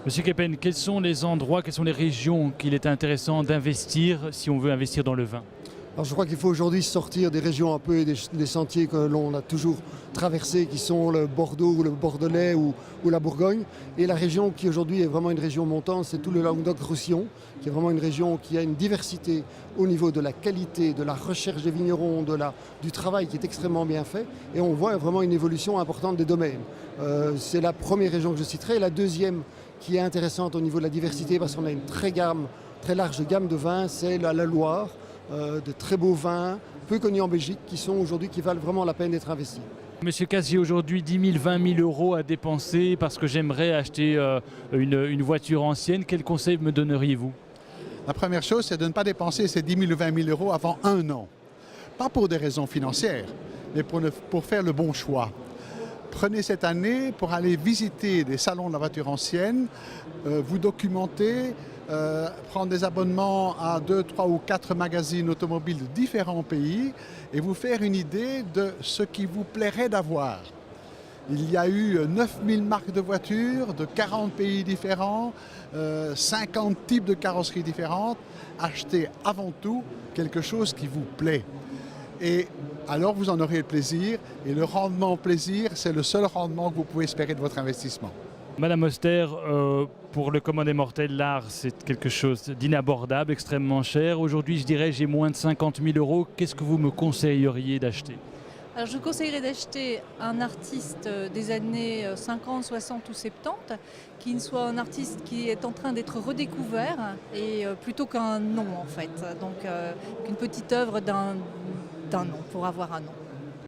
Monsieur Keppen, quels sont les endroits, quelles sont les régions qu'il est intéressant d'investir si on veut investir dans le vin? Alors je crois qu'il faut aujourd'hui sortir des régions un peu et des sentiers que l'on a toujours traversés, qui sont le Bordeaux ou le Bordelais ou la Bourgogne. Et la région qui aujourd'hui est vraiment une région montante, c'est tout le Languedoc-Roussillon, qui est vraiment une région qui a une diversité au niveau de la qualité, de la recherche des vignerons, du travail qui est extrêmement bien fait. Et on voit vraiment une évolution importante des domaines. C'est la première région que je citerai. La deuxième qui est intéressante au niveau de la diversité, parce qu'on a une très large gamme de vins, c'est la Loire. De très beaux vins, peu connus en Belgique, qui valent vraiment la peine d'être investis. Monsieur Casse, j'ai aujourd'hui 10 000, 20 000 euros à dépenser parce que j'aimerais acheter une voiture ancienne. Quel conseil me donneriez-vous? La première chose, c'est de ne pas dépenser ces 10 000 ou 20 000 euros avant un an. Pas pour des raisons financières, mais pour faire le bon choix. Prenez cette année pour aller visiter des salons de la voiture ancienne, vous documenter, prendre des abonnements à 2, 3 ou 4 magazines automobiles de différents pays et vous faire une idée de ce qui vous plairait d'avoir. Il y a eu 9000 marques de voitures de 40 pays différents, 50 types de carrosseries différentes. Achetez avant tout quelque chose qui vous plaît. Et alors vous en aurez le plaisir. Et le rendement plaisir, c'est le seul rendement que vous pouvez espérer de votre investissement. Madame Oster, pour le commun des mortels, l'art, c'est quelque chose d'inabordable, extrêmement cher. Aujourd'hui, je dirais, j'ai moins de 50 000 euros. Qu'est-ce que vous me conseilleriez d'acheter? Alors, je conseillerais d'acheter un artiste des années 50, 60 ou 70, qui soit un artiste qui est en train d'être redécouvert, et plutôt qu'un nom en fait. Donc, qu'une petite œuvre d'un nom, pour avoir un nom.